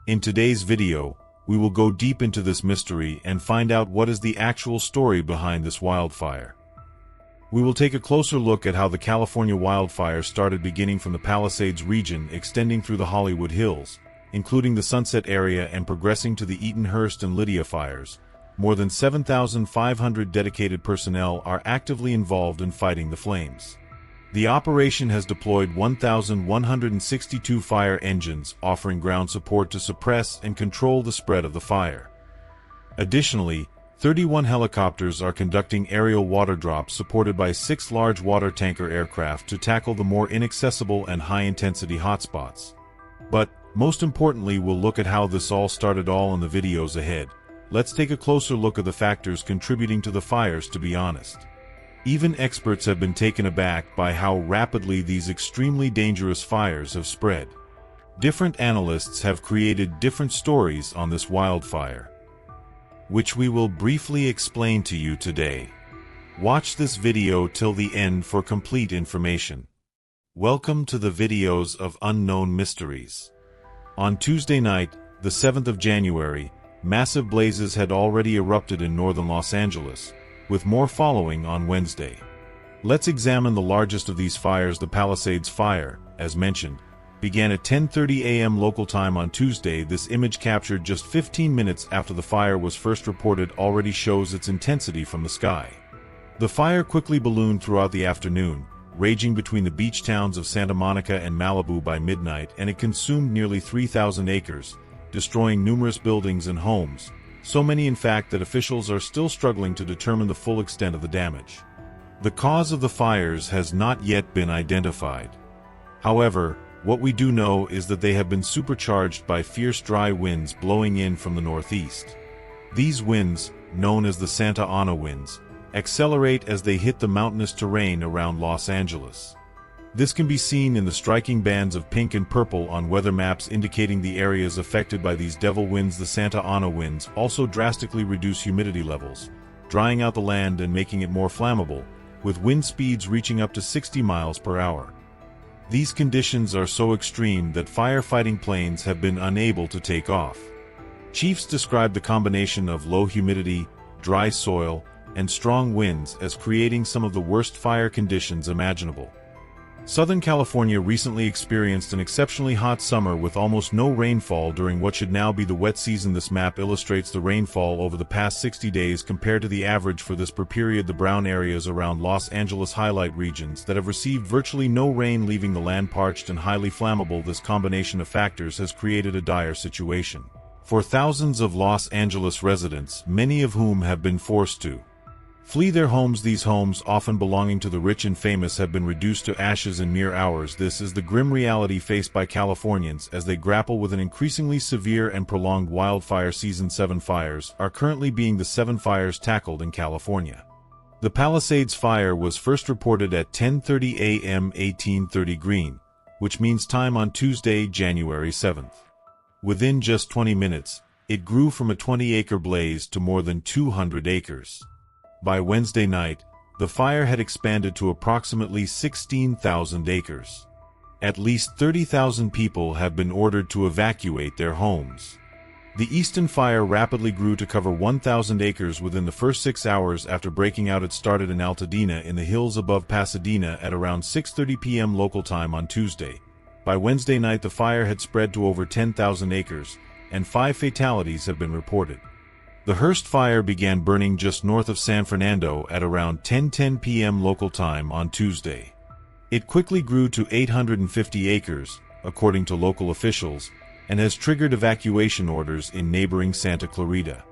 In today's video, we will go deep into this mystery and find out what is the actual story behind this wildfire. We will take a closer look at how the California wildfire started, beginning from the Palisades region, extending through the Hollywood Hills, including the Sunset area, and progressing to the Eatonhurst and Lydia fires. More than 7,500 dedicated personnel are actively involved in fighting the flames. The operation has deployed 1,162 fire engines, offering ground support to suppress and control the spread of the fire. Additionally, 31 helicopters are conducting aerial water drops supported by 6 large water tanker aircraft to tackle the more inaccessible and high-intensity hotspots. But, most importantly, we'll look at how this all started in the videos ahead. Let's take a closer look at the factors contributing to the fires, to be honest. Even experts have been taken aback by how rapidly these extremely dangerous fires have spread. Different analysts have created different stories on this wildfire, which we will briefly explain to you today. Watch this video till the end for complete information. Welcome to the videos of Unknown Mysteries. On Tuesday night, the 7th of January, massive blazes had already erupted in northern Los Angeles, with more following on Wednesday. Let's examine the largest of these fires. The Palisades fire, as mentioned, began at 10:30 a.m. local time on Tuesday. This image, captured just 15 minutes after the fire was first reported, already shows its intensity from the sky. The fire quickly ballooned throughout the afternoon, raging between the beach towns of Santa Monica and Malibu by midnight, and it consumed nearly 3,000 acres, destroying numerous buildings and homes, so many in fact that officials are still struggling to determine the full extent of the damage. The cause of the fires has not yet been identified. However, what we do know is that they have been supercharged by fierce dry winds blowing in from the northeast. These winds, known as the Santa Ana winds, accelerate as they hit the mountainous terrain around Los Angeles. This can be seen in the striking bands of pink and purple on weather maps indicating the areas affected by these devil winds. The Santa Ana winds also drastically reduce humidity levels, drying out the land and making it more flammable, with wind speeds reaching up to 60 miles per hour. These conditions are so extreme that firefighting planes have been unable to take off. Chiefs describe the combination of low humidity, dry soil, and strong winds as creating some of the worst fire conditions imaginable. Southern California recently experienced an exceptionally hot summer with almost no rainfall during what should now be the wet season. This map illustrates the rainfall over the past 60 days compared to the average for this period. The brown areas around Los Angeles highlight regions that have received virtually no rain, leaving the land parched and highly flammable. This combination of factors has created a dire situation for thousands of Los Angeles residents, many of whom have been forced to flee their homes. These homes, often belonging to the rich and famous, have been reduced to ashes in mere hours. This is the grim reality faced by Californians as they grapple with an increasingly severe and prolonged wildfire season. 7 fires are currently being the 7 fires tackled in California. The Palisades fire was first reported at 10:30 a.m. 1830 Green, which means time on Tuesday, January 7th. Within just 20 minutes, it grew from a 20-acre blaze to more than 200 acres. By Wednesday night, the fire had expanded to approximately 16,000 acres. At least 30,000 people have been ordered to evacuate their homes. The Easton fire rapidly grew to cover 1,000 acres within the first 6 hours after breaking out. It started in Altadena in the hills above Pasadena at around 6:30 p.m. local time on Tuesday. By Wednesday night, the fire had spread to over 10,000 acres, and 5 fatalities have been reported. The Hearst fire began burning just north of San Fernando at around 10:10 p.m. local time on Tuesday. It quickly grew to 850 acres, according to local officials, and has triggered evacuation orders in neighboring Santa Clarita.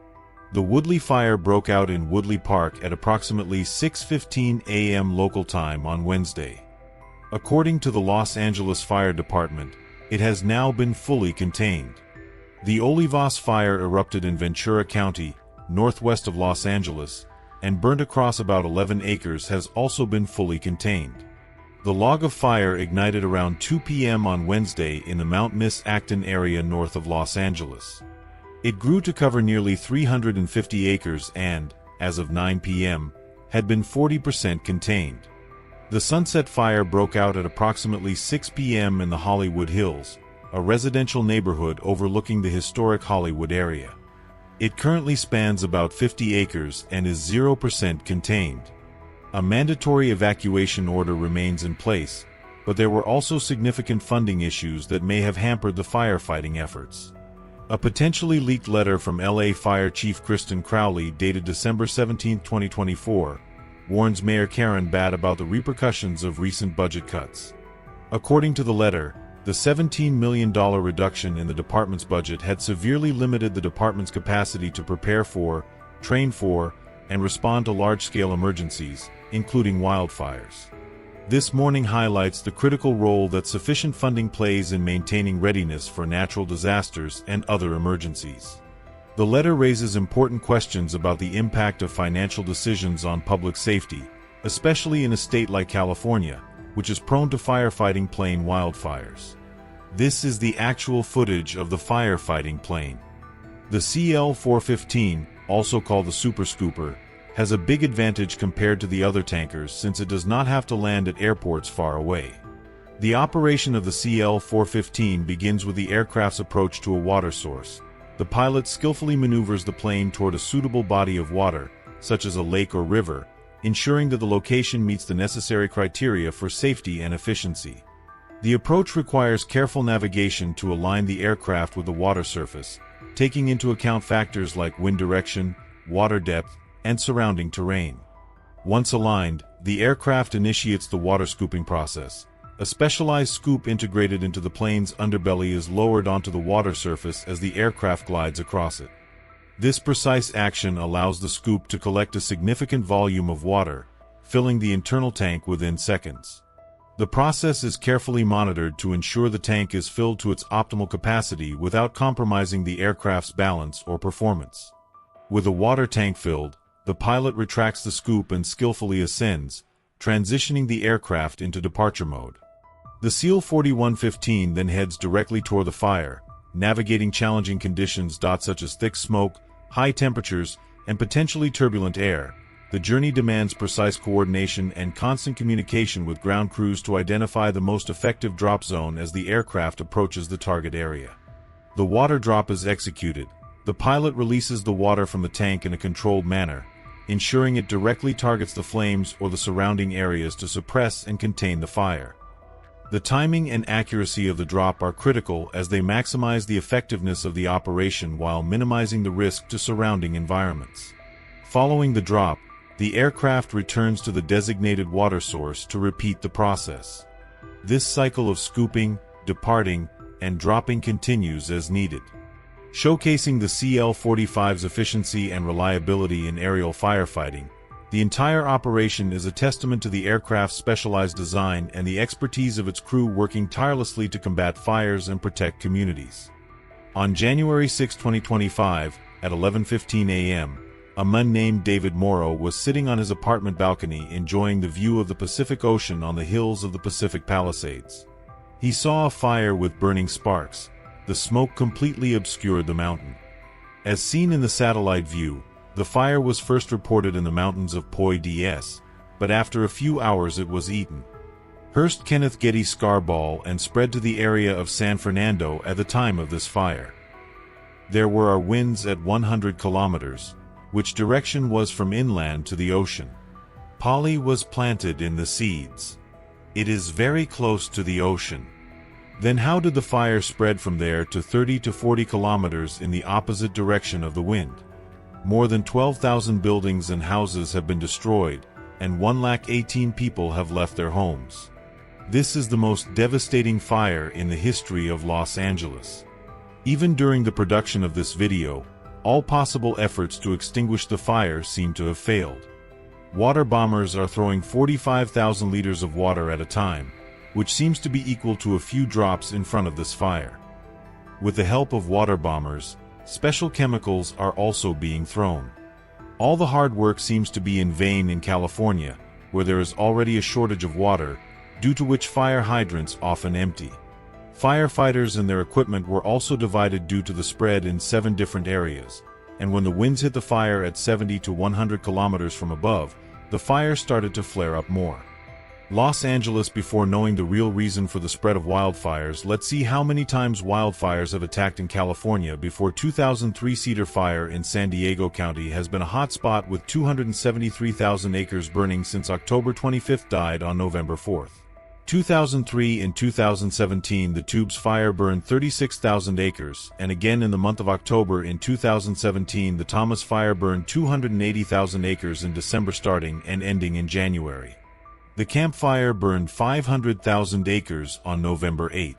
The Woodley fire broke out in Woodley Park at approximately 6:15 a.m. local time on Wednesday. According to the Los Angeles Fire Department, it has now been fully contained. The Olivos fire erupted in Ventura County, northwest of Los Angeles, and burnt across about 11 acres. Has also been fully contained. The log of fire ignited around 2 p.m. on Wednesday in the Mount Miss Acton area north of Los Angeles. It grew to cover nearly 350 acres and, as of 9 p.m., had been 40% contained. The Sunset fire broke out at approximately 6 p.m. in the Hollywood Hills, a residential neighborhood overlooking the historic Hollywood area. It currently spans about 50 acres and is 0% contained. A mandatory evacuation order remains in place, but there were also significant funding issues that may have hampered the firefighting efforts. A potentially leaked letter from LA Fire Chief Kristen Crowley dated December 17, 2024, warns Mayor Karen Batt about the repercussions of recent budget cuts. According to the letter, the $17 million reduction in the department's budget had severely limited the department's capacity to prepare for, train for, and respond to large-scale emergencies, including wildfires. This morning highlights the critical role that sufficient funding plays in maintaining readiness for natural disasters and other emergencies. The letter raises important questions about the impact of financial decisions on public safety, especially in a state like California, which is prone to firefighting plane wildfires. This is the actual footage of the firefighting plane. The CL-415, also called the Super Scooper, has a big advantage compared to the other tankers since it does not have to land at airports far away. The operation of the CL-415 begins with the aircraft's approach to a water source. The pilot skillfully maneuvers the plane toward a suitable body of water, such as a lake or river, ensuring that the location meets the necessary criteria for safety and efficiency. The approach requires careful navigation to align the aircraft with the water surface, taking into account factors like wind direction, water depth, and surrounding terrain. Once aligned, the aircraft initiates the water scooping process. A specialized scoop integrated into the plane's underbelly is lowered onto the water surface as the aircraft glides across it. This precise action allows the scoop to collect a significant volume of water, filling the internal tank within seconds. The process is carefully monitored to ensure the tank is filled to its optimal capacity without compromising the aircraft's balance or performance. With the water tank filled, the pilot retracts the scoop and skillfully ascends, transitioning the aircraft into departure mode. The CL-4115 then heads directly toward the fire, navigating challenging conditions such as thick smoke, high temperatures, and potentially turbulent air. The journey demands precise coordination and constant communication with ground crews to identify the most effective drop zone as the aircraft approaches the target area. The water drop is executed. The pilot releases the water from the tank in a controlled manner, ensuring it directly targets the flames or the surrounding areas to suppress and contain the fire. The timing and accuracy of the drop are critical as they maximize the effectiveness of the operation while minimizing the risk to surrounding environments. Following the drop, the aircraft returns to the designated water source to repeat the process. This cycle of scooping, departing, and dropping continues as needed. Showcasing the CL-45's efficiency and reliability in aerial firefighting, the entire operation is a testament to the aircraft's specialized design and the expertise of its crew working tirelessly to combat fires and protect communities. On January 6, 2025, at 11:15 a.m., a man named David Morrow was sitting on his apartment balcony enjoying the view of the Pacific Ocean on the hills of the Pacific Palisades. He saw a fire with burning sparks. The smoke completely obscured the mountain. As seen in the satellite view, the fire was first reported in the mountains of Poi DS, but after a few hours it was eaten. Hurst Kenneth Getty Scarball and spread to the area of San Fernando at the time of this fire. There were winds at 100 kilometers, which direction was from inland to the ocean. Polly was planted in the seeds. It is very close to the ocean. Then how did the fire spread from there to 30 to 40 kilometers in the opposite direction of the wind? More than 12,000 buildings and houses have been destroyed, and 118,000 people have left their homes. This is the most devastating fire in the history of Los Angeles. Even during the production of this video, all possible efforts to extinguish the fire seem to have failed. Water bombers are throwing 45,000 liters of water at a time, which seems to be equal to a few drops in front of this fire. With the help of water bombers, special chemicals are also being thrown. All the hard work seems to be in vain in California, where there is already a shortage of water, due to which fire hydrants often empty. Firefighters and their equipment were also divided due to the spread in 7 different areas, and when the winds hit the fire at 70 to 100 kilometers from above, the fire started to flare up more. Los Angeles. Before knowing the real reason for the spread of wildfires, let's see how many times wildfires have attacked in California. Before 2003, Cedar Fire in San Diego County has been a hot spot with 273,000 acres burning since October 25. Died on November 4. 2003 and 2017, the Tubes Fire burned 36,000 acres, and again in the month of October in 2017, the Thomas Fire burned 280,000 acres in December, starting and ending in January. The Camp Fire burned 500,000 acres on November 8,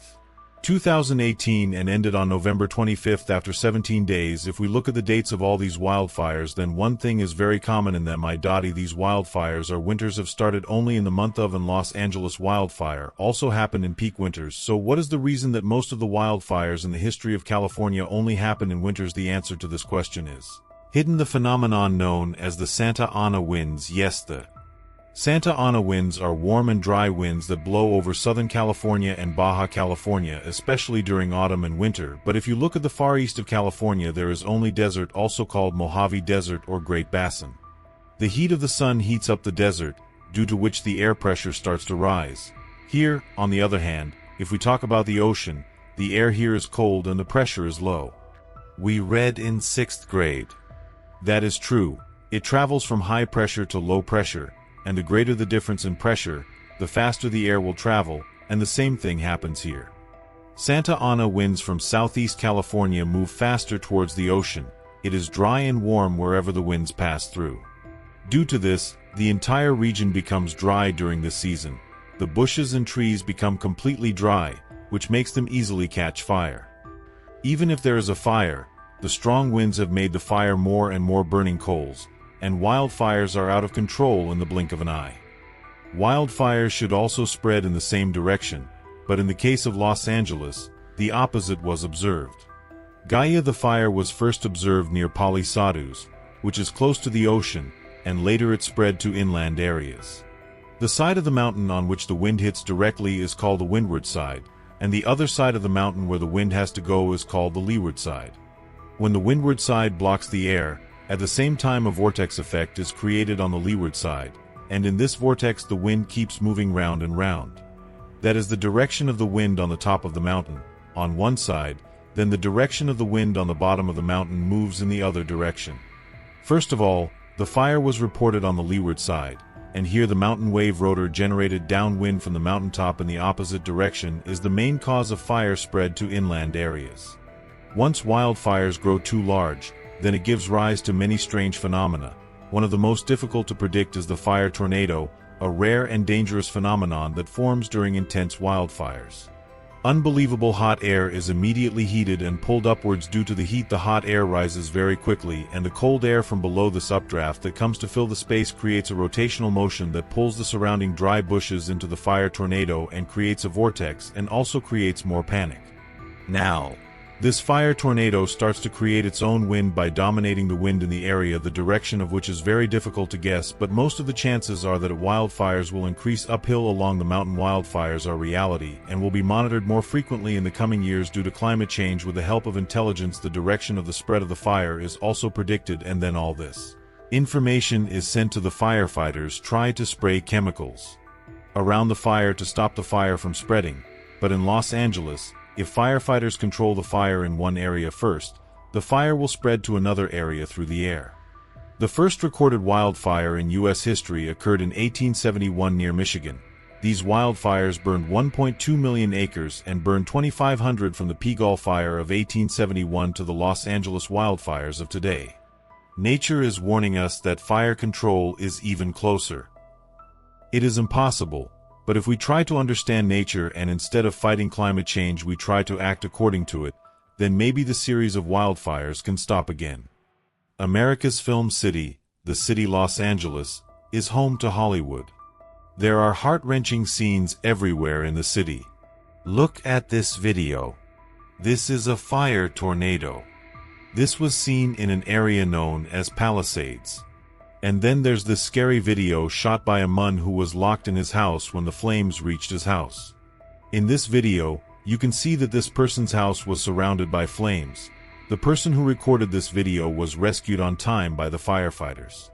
2018 and ended on November 25 after 17 days. If we look at the dates of all these wildfires, then one thing is very common in them. These wildfires are winters have started only in the month of, and Los Angeles wildfire also happened in peak winters. So what is the reason that most of the wildfires in the history of California only happen in winters? The answer to this question is hidden. The phenomenon known as the Santa Ana winds. Yes, the Santa Ana winds are warm and dry winds that blow over Southern California and Baja California, especially during autumn and winter. But if you look at the far east of California, there is only desert, also called Mojave Desert or Great Basin. The heat of the sun heats up the desert, due to which the air pressure starts to rise. Here, on the other hand, if we talk about the ocean, the air here is cold and the pressure is low. We read in 6th grade. That is true. It travels from high pressure to low pressure, and the greater the difference in pressure, the faster the air will travel, and the same thing happens here. Santa Ana winds from southeast California move faster towards the ocean. It is dry and warm wherever the winds pass through. Due to this, the entire region becomes dry during this season. The bushes and trees become completely dry, which makes them easily catch fire. Even if there is a fire, the strong winds have made the fire more and more burning coals, and wildfires are out of control in the blink of an eye. Wildfires should also spread in the same direction, but in the case of Los Angeles, the opposite was observed. Gaia the fire was first observed near Palisados, which is close to the ocean, and later it spread to inland areas. The side of the mountain on which the wind hits directly is called the windward side, and the other side of the mountain where the wind has to go is called the leeward side. When the windward side blocks the air, at the same time a vortex effect is created on the leeward side, and in this vortex the wind keeps moving round and round. That is the direction of the wind on the top of the mountain, on one side, then the direction of the wind on the bottom of the mountain moves in the other direction. First of all, the fire was reported on the leeward side, and here the mountain wave rotor generated downwind from the mountaintop in the opposite direction is the main cause of fire spread to inland areas. Once wildfires grow too large, then it gives rise to many strange phenomena. One of the most difficult to predict is the fire tornado, a rare and dangerous phenomenon that forms during intense wildfires. Unbelievable hot air is immediately heated and pulled upwards. Due to the heat, the hot air rises very quickly, and the cold air from below, this updraft that comes to fill the space, creates a rotational motion that pulls the surrounding dry bushes into the fire tornado and creates a vortex, and also creates more panic. Now, this fire tornado starts to create its own wind by dominating the wind in the area, the direction of which is very difficult to guess, but most of the chances are that wildfires will increase uphill along the mountain. Wildfires are reality and will be monitored more frequently in the coming years due to climate change. With the help of intelligence, the direction of the spread of the fire is also predicted, and then all this information is sent to the firefighters. Try to spray chemicals around the fire to stop the fire from spreading, but in Los Angeles, if firefighters control the fire in one area first, the fire will spread to another area through the air. The first recorded wildfire in U.S. history occurred in 1871 near Michigan. These wildfires burned 1.2 million acres and burned 2,500 from the Peagull Fire of 1871 to the Los Angeles wildfires of today. Nature is warning us that fire control is even closer. It is impossible. But if we try to understand nature and instead of fighting climate change we try to act according to it, then maybe the series of wildfires can stop again. America's film city, the city Los Angeles, is home to Hollywood. There are heart-wrenching scenes everywhere in the city. Look at this video. This is a fire tornado. This was seen in an area known as Palisades. And then there's this scary video shot by a man who was locked in his house when the flames reached his house. In this video, you can see that this person's house was surrounded by flames. The person who recorded this video was rescued on time by the firefighters.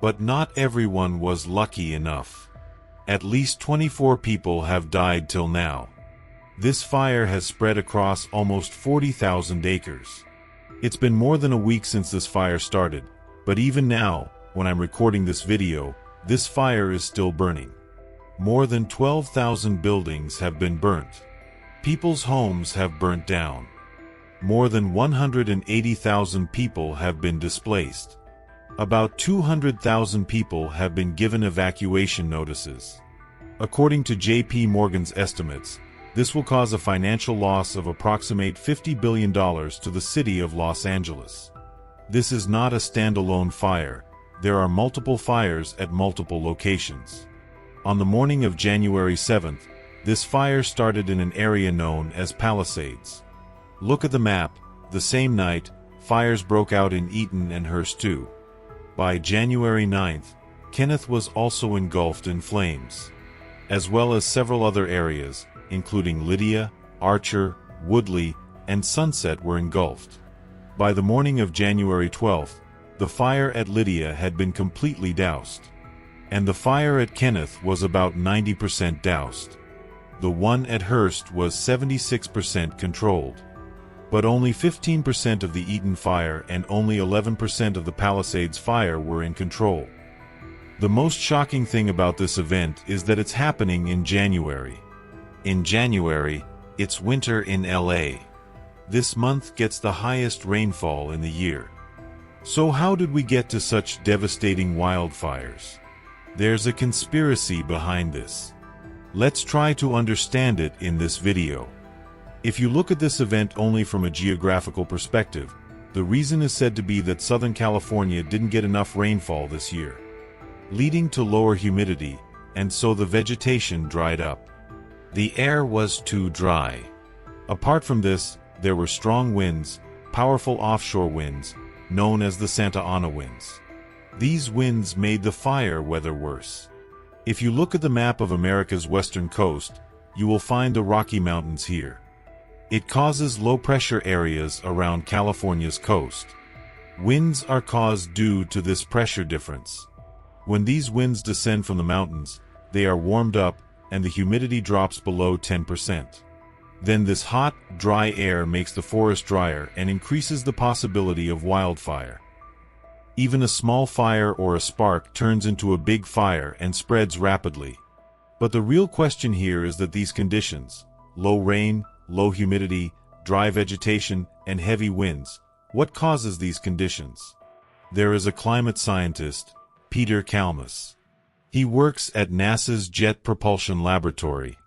But not everyone was lucky enough. At least 24 people have died till now. This fire has spread across almost 40,000 acres. It's been more than a week since this fire started, but even now, when I'm recording this video, this fire is still burning. More than 12,000 buildings have been burnt. People's homes have burnt down. More than 180,000 people have been displaced. About 200,000 people have been given evacuation notices. According to J.P. Morgan's estimates, this will cause a financial loss of approximately $50 billion to the city of Los Angeles. This is not a standalone fire. There are multiple fires at multiple locations. On the morning of January 7th, this fire started in an area known as Palisades. Look at the map. The same night, fires broke out in Eaton and Hearst too. By January 9th, Kenneth was also engulfed in flames, as well as several other areas, including Lydia, Archer, Woodley, and Sunset were engulfed. By the morning of January 12th, the fire at Lydia had been completely doused, and the fire at Kenneth was about 90% doused. The one at Hearst was 76% controlled. But only 15% of the Eaton fire and only 11% of the Palisades fire were in control. The most shocking thing about this event is that it's happening in January. In January, it's winter in LA. This month gets the highest rainfall in the year. So how did we get to such devastating wildfires? There's a conspiracy behind this. Let's try to understand it in this video. If you look at this event only from a geographical perspective, the reason is said to be that Southern California didn't get enough rainfall this year, leading to lower humidity, and so the vegetation dried up. The air was too dry. Apart from this, there were strong winds, powerful offshore winds, known as the Santa Ana winds. These winds made the fire weather worse. If you look at the map of America's western coast, you will find the Rocky Mountains here. It causes low-pressure areas around California's coast. Winds are caused due to this pressure difference. When these winds descend from the mountains, they are warmed up, and the humidity drops below 10%. Then this hot, dry air makes the forest drier and increases the possibility of wildfire. Even a small fire or a spark turns into a big fire and spreads rapidly. But the real question here is that these conditions, low rain, low humidity, dry vegetation, and heavy winds, what causes these conditions? There is a climate scientist, Peter Kalmus. He works at NASA's Jet Propulsion Laboratory.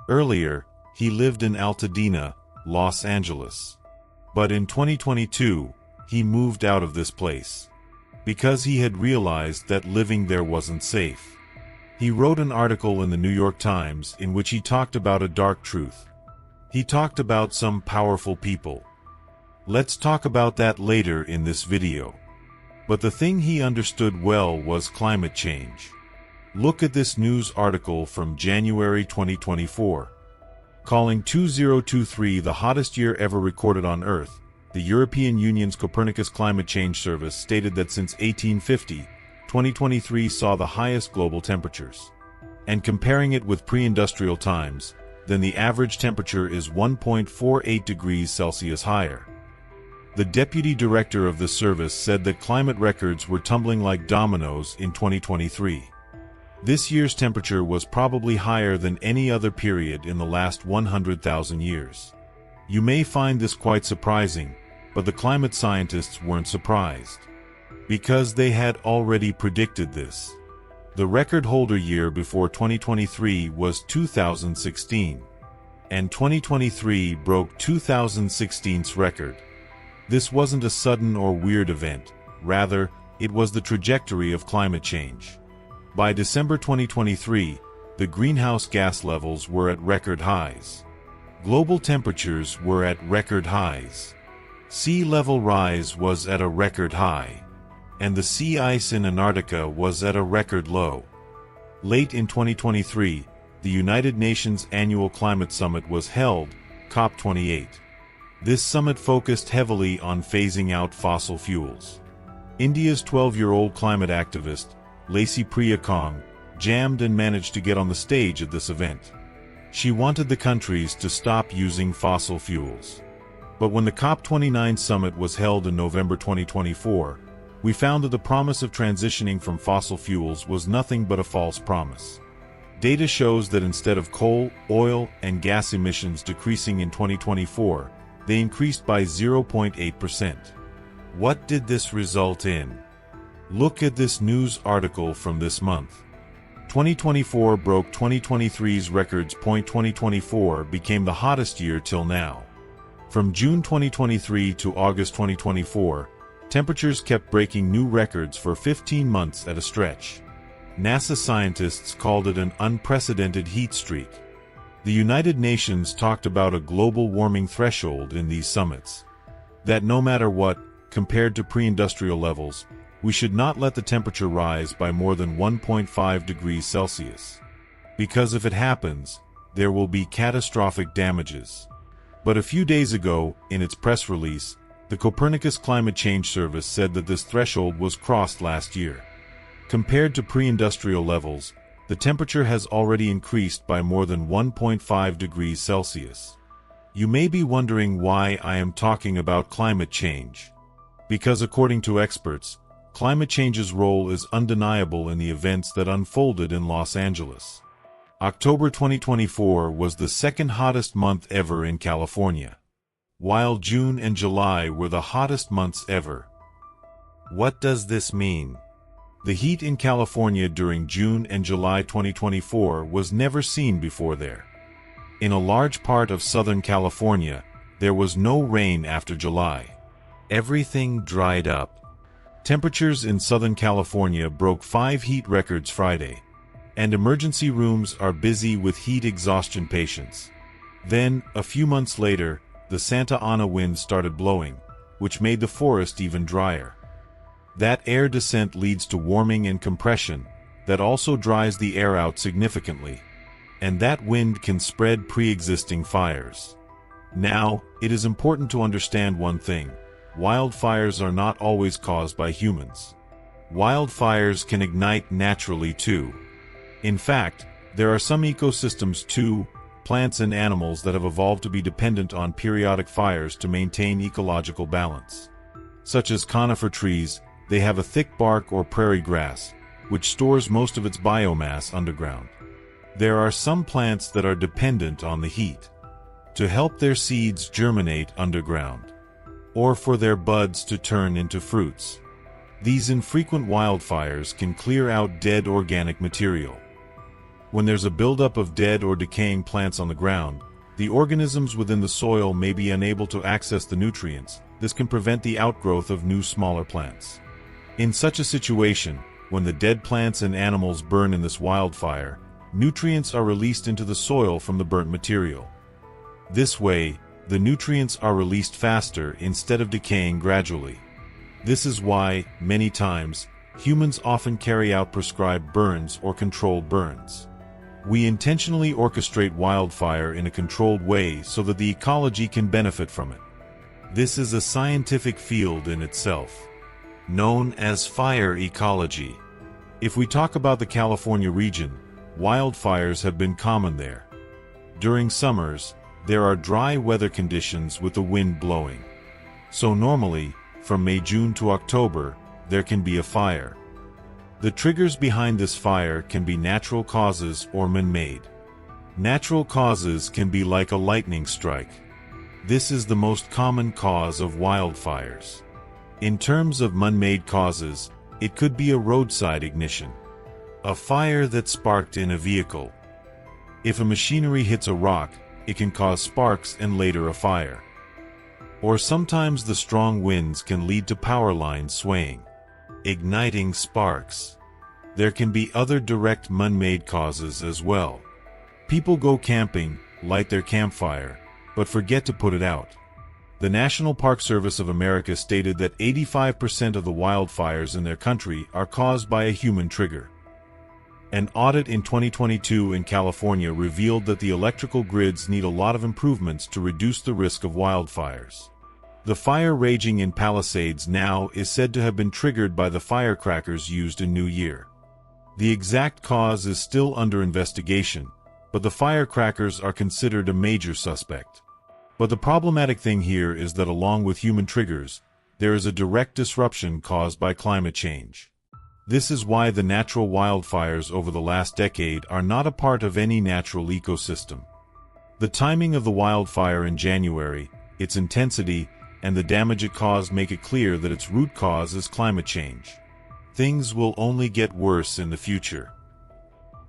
Earlier, he lived in Altadena, Los Angeles. But in 2022, he moved out of this place, because he had realized that living there wasn't safe. He wrote an article in the New York Times in which he talked about a dark truth. He talked about some powerful people. Let's talk about that later in this video. But the thing he understood well was climate change. Look at this news article from January 2024. Calling 2023 the hottest year ever recorded on Earth, the European Union's Copernicus Climate Change Service stated that since 1850, 2023 saw the highest global temperatures. And comparing it with pre-industrial times, then the average temperature is 1.48 degrees Celsius higher. The deputy director of the service said that climate records were tumbling like dominoes in 2023. This year's temperature was probably higher than any other period in the last 100,000 years. You may find this quite surprising, but the climate scientists weren't surprised, because they had already predicted this. The record holder year before 2023 was 2016, and 2023 broke 2016's record. This wasn't a sudden or weird event, rather, it was the trajectory of climate change. By December 2023, the greenhouse gas levels were at record highs. Global temperatures were at record highs. Sea level rise was at a record high, and the sea ice in Antarctica was at a record low. Late in 2023, the United Nations Annual Climate Summit was held, COP28. This summit focused heavily on phasing out fossil fuels. India's 12-year-old climate activist, Lacy Priya Kong, jammed and managed to get on the stage at this event. She wanted the countries to stop using fossil fuels. But when the COP29 summit was held in November 2024, we found that the promise of transitioning from fossil fuels was nothing but a false promise. Data shows that instead of coal, oil, and gas emissions decreasing in 2024, they increased by 0.8%. What did this result in? Look at this news article from this month. 2024 broke 2023's records. 2024 became the hottest year till now. From June 2023 to August 2024, temperatures kept breaking new records for 15 months at a stretch. NASA scientists called it an unprecedented heat streak. The United Nations talked about a global warming threshold in these summits. That no matter what, compared to pre-industrial levels, we should not let the temperature rise by more than 1.5 degrees Celsius. Because if it happens, there will be catastrophic damages. But a few days ago, in its press release, the Copernicus Climate Change Service said that this threshold was crossed last year. Compared to pre-industrial levels, the temperature has already increased by more than 1.5 degrees Celsius. You may be wondering why I am talking about climate change. Because according to experts, climate change's role is undeniable in the events that unfolded in Los Angeles. October 2024 was the second hottest month ever in California, while June and July were the hottest months ever. What does this mean? The heat in California during June and July 2024 was never seen before there. In a large part of Southern California, there was no rain after July. Everything dried up. Temperatures in Southern California broke 5 heat records Friday, and emergency rooms are busy with heat exhaustion patients. Then, a few months later, the Santa Ana wind started blowing, which made the forest even drier. That air descent leads to warming and compression, that also dries the air out significantly. And that wind can spread pre-existing fires. Now, it is important to understand one thing. Wildfires are not always caused by humans. Wildfires can ignite naturally too. In fact, there are some ecosystems too, plants and animals that have evolved to be dependent on periodic fires to maintain ecological balance. Such as conifer trees, they have a thick bark or prairie grass, which stores most of its biomass underground. There are some plants that are dependent on the heat to help their seeds germinate underground, or for their buds to turn into fruits. These infrequent wildfires can clear out dead organic material. When there's a buildup of dead or decaying plants on the ground, the organisms within the soil may be unable to access the nutrients. This can prevent the outgrowth of new smaller plants. In such a situation, when the dead plants and animals burn in this wildfire, nutrients are released into the soil from the burnt material. This way, the nutrients are released faster instead of decaying gradually. This is why, many times, humans often carry out prescribed burns or controlled burns. We intentionally orchestrate wildfire in a controlled way so that the ecology can benefit from it. This is a scientific field in itself, known as fire ecology. If we talk about the California region, wildfires have been common there. During summers, there are dry weather conditions with the wind blowing. So normally, from May-June to October, there can be a fire. The triggers behind this fire can be natural causes or man-made. Natural causes can be like a lightning strike. This is the most common cause of wildfires. In terms of man-made causes, it could be a roadside ignition, a fire that sparked in a vehicle. If a machinery hits a rock, it can cause sparks and later a fire. Or sometimes the strong winds can lead to power lines swaying, igniting sparks. There can be other direct man-made causes as well. People go camping, light their campfire, but forget to put it out. The National Park Service of America stated that 85% of the wildfires in their country are caused by a human trigger. An audit in 2022 in California revealed that the electrical grids need a lot of improvements to reduce the risk of wildfires. The fire raging in Palisades now is said to have been triggered by the firecrackers used in New Year. The exact cause is still under investigation, but the firecrackers are considered a major suspect. But the problematic thing here is that along with human triggers, there is a direct disruption caused by climate change. This is why the natural wildfires over the last decade are not a part of any natural ecosystem. The timing of the wildfire in January, its intensity, and the damage it caused make it clear that its root cause is climate change. Things will only get worse in the future.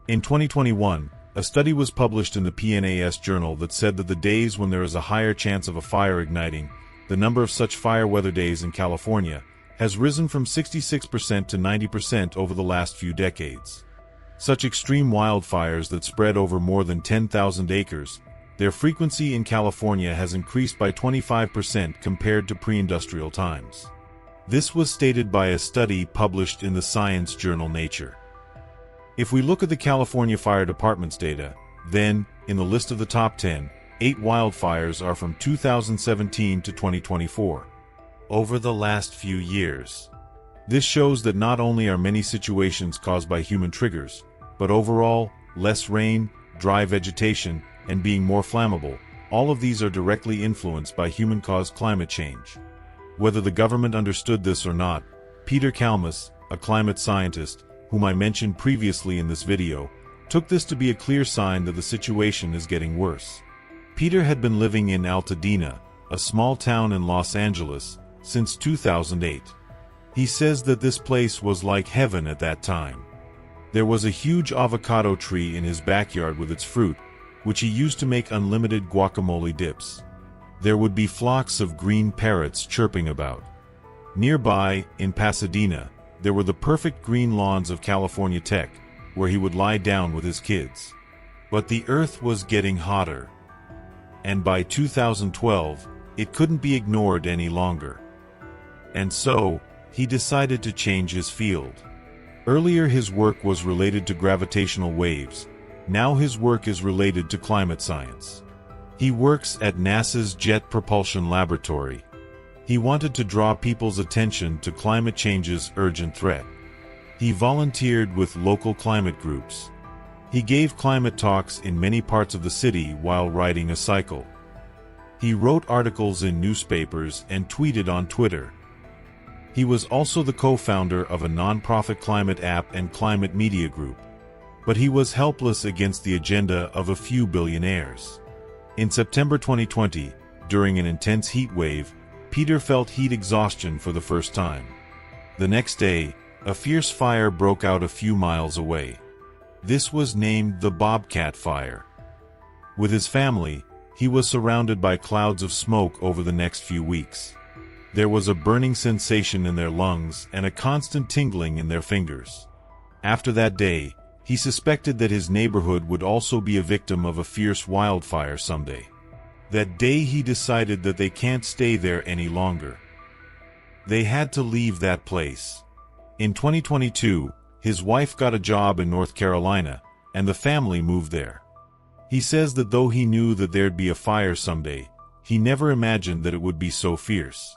In 2021, a study was published in the PNAS journal that said that the days when there is a higher chance of a fire igniting, the number of such fire weather days in California, has risen from 66% to 90% over the last few decades. Such extreme wildfires that spread over more than 10,000 acres, their frequency in California has increased by 25% compared to pre-industrial times. This was stated by a study published in the science journal Nature. If we look at the California Fire Department's data, then, in the list of the top 10, 8 wildfires are from 2017 to 2024. Over the last few years. This shows that not only are many situations caused by human triggers, but overall, less rain, dry vegetation, and being more flammable, all of these are directly influenced by human-caused climate change. Whether the government understood this or not, Peter Kalmus, a climate scientist, whom I mentioned previously in this video, took this to be a clear sign that the situation is getting worse. Peter had been living in Altadena, a small town in Los Angeles, since 2008. He says that this place was like heaven at that time. There was a huge avocado tree in his backyard with its fruit, which he used to make unlimited guacamole dips. There would be flocks of green parrots chirping about. Nearby, in Pasadena, there were the perfect green lawns of California Tech, where he would lie down with his kids. But the earth was getting hotter. And by 2012, it couldn't be ignored any longer. And so, he decided to change his field. Earlier his work was related to gravitational waves. Now his work is related to climate science. He works at NASA's Jet Propulsion Laboratory. He wanted to draw people's attention to climate change's urgent threat. He volunteered with local climate groups. He gave climate talks in many parts of the city while riding a cycle. He wrote articles in newspapers and tweeted on Twitter. He was also the co-founder of a non-profit climate app and climate media group. But he was helpless against the agenda of a few billionaires. In September 2020, during an intense heat wave, Peter felt heat exhaustion for the first time. The next day, a fierce fire broke out a few miles away. This was named the Bobcat Fire. With his family, he was surrounded by clouds of smoke over the next few weeks. There was a burning sensation in their lungs and a constant tingling in their fingers. After that day, he suspected that his neighborhood would also be a victim of a fierce wildfire someday. That day he decided that they can't stay there any longer. They had to leave that place. In 2022, his wife got a job in North Carolina, and the family moved there. He says that though he knew that there'd be a fire someday, he never imagined that it would be so fierce.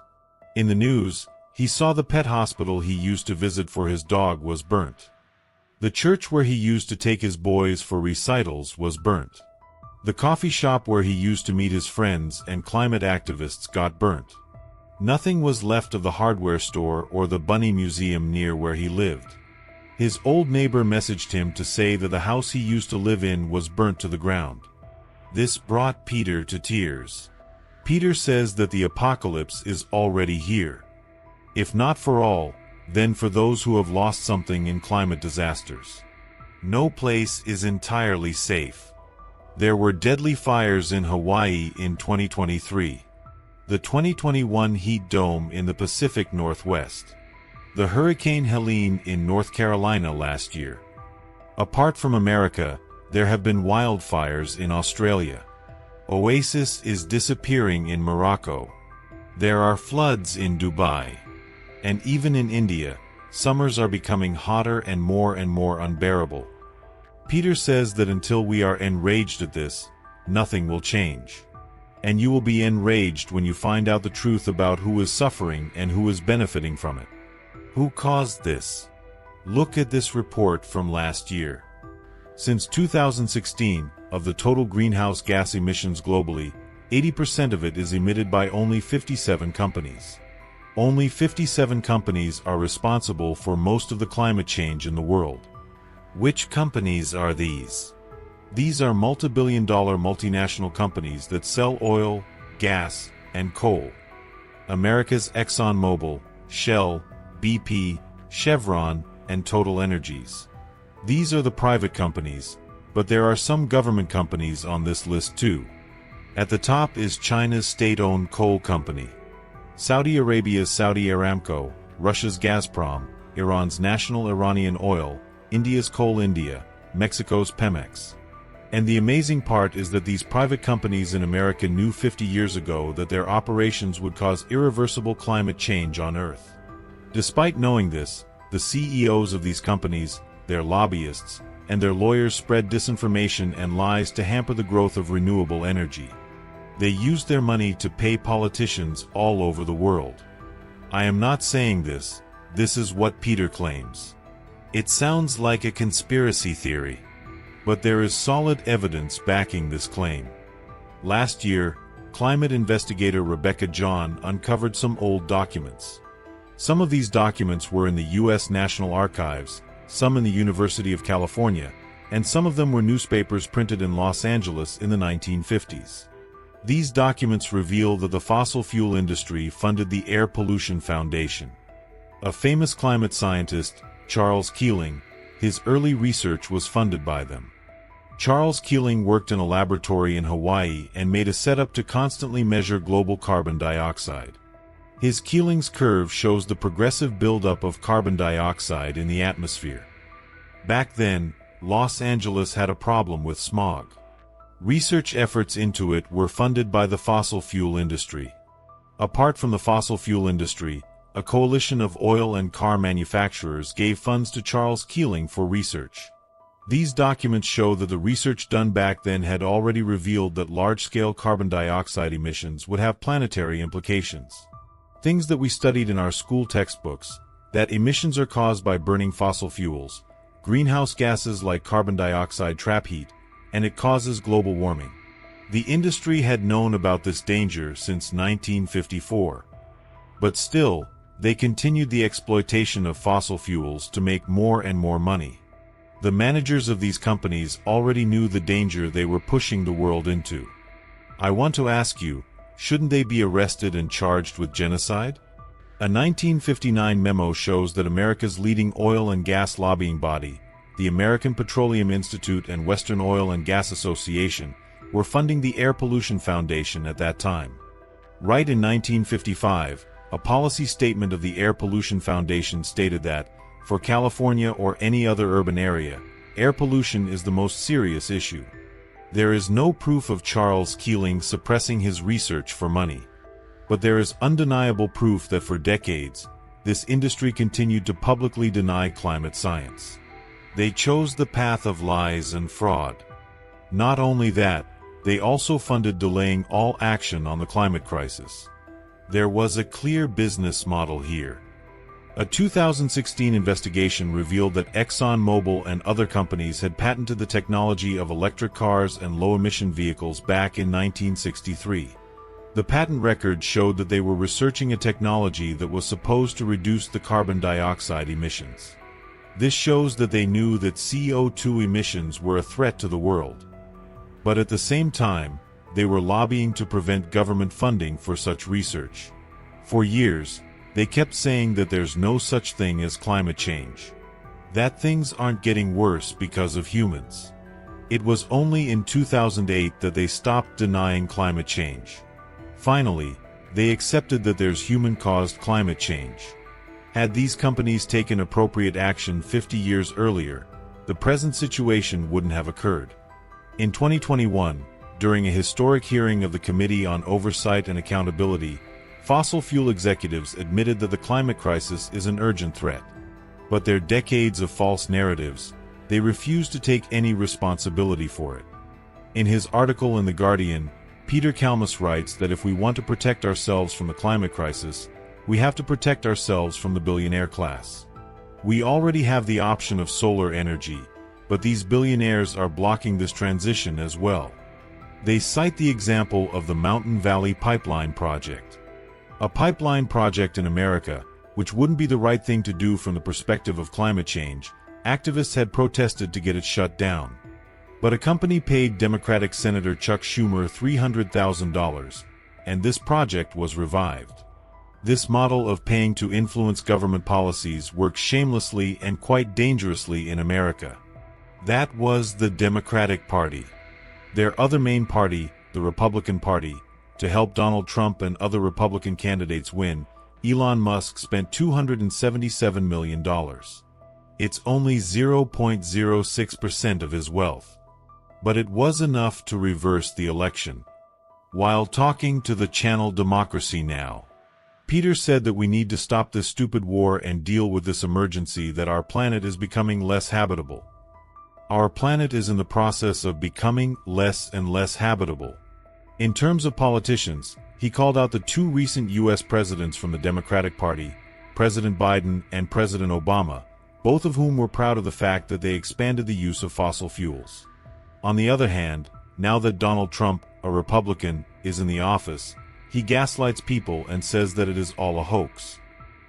In the news, he saw the pet hospital he used to visit for his dog was burnt. The church where he used to take his boys for recitals was burnt. The coffee shop where he used to meet his friends and climate activists got burnt. Nothing was left of the hardware store or the bunny museum near where he lived. His old neighbor messaged him to say that the house he used to live in was burnt to the ground. This brought Peter to tears. Peter says that the apocalypse is already here. If not for all, then for those who have lost something in climate disasters. No place is entirely safe. There were deadly fires in Hawaii in 2023. The 2021 heat dome in the Pacific Northwest. The Hurricane Helene in North Carolina last year. Apart from America, there have been wildfires in Australia. Oasis is disappearing in Morocco. There are floods in Dubai. And even in India, summers are becoming hotter and more unbearable. Peter says that until we are enraged at this, nothing will change. And you will be enraged when you find out the truth about who is suffering and who is benefiting from it. Who caused this? Look at this report from last year. Since 2016, of the total greenhouse gas emissions globally, 80% of it is emitted by only 57 companies. Only 57 companies are responsible for most of the climate change in the world. Which companies are these? These are multi-billion-dollar multinational companies that sell oil, gas, and coal. America's ExxonMobil, Shell, BP, Chevron, and Total Energies. These are the private companies, but there are some government companies on this list too. At the top is China's state-owned coal company, Saudi Arabia's Saudi Aramco, Russia's Gazprom, Iran's National Iranian Oil, India's Coal India, Mexico's Pemex. And the amazing part is that these private companies in America knew 50 years ago that their operations would cause irreversible climate change on Earth. Despite knowing this, the CEOs of these companies, their lobbyists, and their lawyers spread disinformation and lies to hamper the growth of renewable energy. They used their money to pay politicians all over the world. I am not saying this, this is what Peter claims. It sounds like a conspiracy theory, but there is solid evidence backing this claim. Last year, climate investigator Rebecca John uncovered some old documents. Some of these documents were in the U.S. National Archives, some in the University of California, and some of them were newspapers printed in Los Angeles in the 1950s. These documents reveal that the fossil fuel industry funded the Air Pollution Foundation. A famous climate scientist, Charles Keeling, his early research was funded by them. Charles Keeling worked in a laboratory in Hawaii and made a setup to constantly measure global carbon dioxide. His Keeling's curve shows the progressive buildup of carbon dioxide in the atmosphere. Back then, Los Angeles had a problem with smog. Research efforts into it were funded by the fossil fuel industry. Apart from the fossil fuel industry, a coalition of oil and car manufacturers gave funds to Charles Keeling for research. These documents show that the research done back then had already revealed that large-scale carbon dioxide emissions would have planetary implications. Things that we studied in our school textbooks, that emissions are caused by burning fossil fuels, greenhouse gases like carbon dioxide trap heat, and it causes global warming. The industry had known about this danger since 1954. But still, they continued the exploitation of fossil fuels to make more and more money. The managers of these companies already knew the danger they were pushing the world into. I want to ask you, shouldn't they be arrested and charged with genocide? A 1959 memo shows that America's leading oil and gas lobbying body, the American Petroleum Institute and Western Oil and Gas Association, were funding the Air Pollution Foundation at that time. Right in 1955, a policy statement of the Air Pollution Foundation stated that, for California or any other urban area, air pollution is the most serious issue. There is no proof of Charles Keeling suppressing his research for money. But there is undeniable proof that for decades, this industry continued to publicly deny climate science. They chose the path of lies and fraud. Not only that, they also funded delaying all action on the climate crisis. There was a clear business model here. A 2016 investigation revealed that ExxonMobil and other companies had patented the technology of electric cars and low-emission vehicles back in 1963. The patent record showed that they were researching a technology that was supposed to reduce the carbon dioxide emissions. This shows that they knew that CO2 emissions were a threat to the world. But at the same time, they were lobbying to prevent government funding for such research. For years, they kept saying that there's no such thing as climate change. That things aren't getting worse because of humans. It was only in 2008 that they stopped denying climate change. Finally, they accepted that there's human-caused climate change. Had these companies taken appropriate action 50 years earlier, the present situation wouldn't have occurred. In 2021, during a historic hearing of the Committee on Oversight and Accountability, fossil fuel executives admitted that the climate crisis is an urgent threat. But their decades of false narratives, they refused to take any responsibility for it. In his article in The Guardian, Peter Kalmus writes that if we want to protect ourselves from the climate crisis, we have to protect ourselves from the billionaire class. We already have the option of solar energy, but these billionaires are blocking this transition as well. They cite the example of the Mountain Valley Pipeline Project. A pipeline project in America, which wouldn't be the right thing to do from the perspective of climate change. Activists had protested to get it shut down. But a company paid Democratic Senator Chuck Schumer $300,000, and this project was revived. This model of paying to influence government policies works shamelessly and quite dangerously in America. That was the Democratic Party. Their other main party, the Republican Party, to help Donald Trump and other Republican candidates win, Elon Musk spent $277 million. It's only 0.06% of his wealth. But it was enough to reverse the election. While talking to the channel Democracy Now!, Peter said that we need to stop this stupid war and deal with this emergency that our planet is becoming less habitable. Our planet is in the process of becoming less and less habitable. In terms of politicians, he called out the two recent U.S. presidents from the Democratic Party, President Biden and President Obama, both of whom were proud of the fact that they expanded the use of fossil fuels. On the other hand, now that Donald Trump, a Republican, is in the office, he gaslights people and says that it is all a hoax.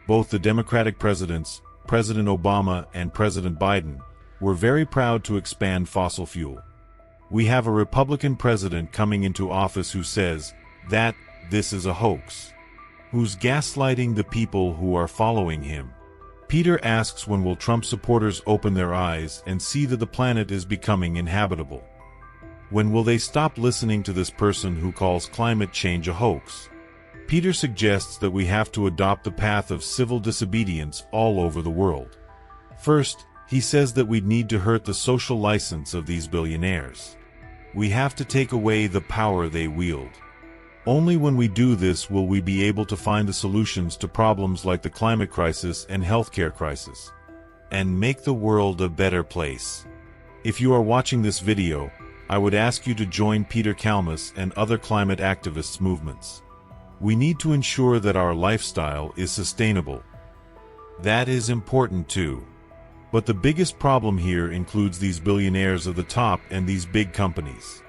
Both the Democratic presidents, President Obama and President Biden, were very proud to expand fossil fuel. We have a Republican president coming into office who says that this is a hoax, who's gaslighting the people who are following him. Peter asks, when will Trump supporters open their eyes and see that the planet is becoming inhabitable? When will they stop listening to this person who calls climate change a hoax? Peter suggests that we have to adopt the path of civil disobedience all over the world. First, he says that we need to hurt the social license of these billionaires. We have to take away the power they wield. Only when we do this will we be able to find the solutions to problems like the climate crisis and healthcare crisis, and make the world a better place. If you are watching this video, I would ask you to join Peter Kalmus and other climate activists' movements. We need to ensure that our lifestyle is sustainable. That is important too. But the biggest problem here includes these billionaires at the top and these big companies.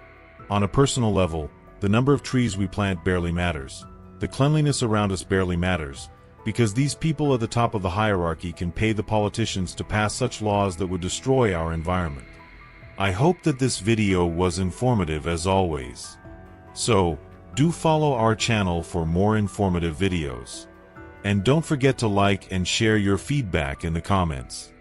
On a personal level, the number of trees we plant barely matters. The cleanliness around us barely matters, because these people at the top of the hierarchy can pay the politicians to pass such laws that would destroy our environment. I hope that this video was informative as always. So, do follow our channel for more informative videos. And don't forget to like and share your feedback in the comments.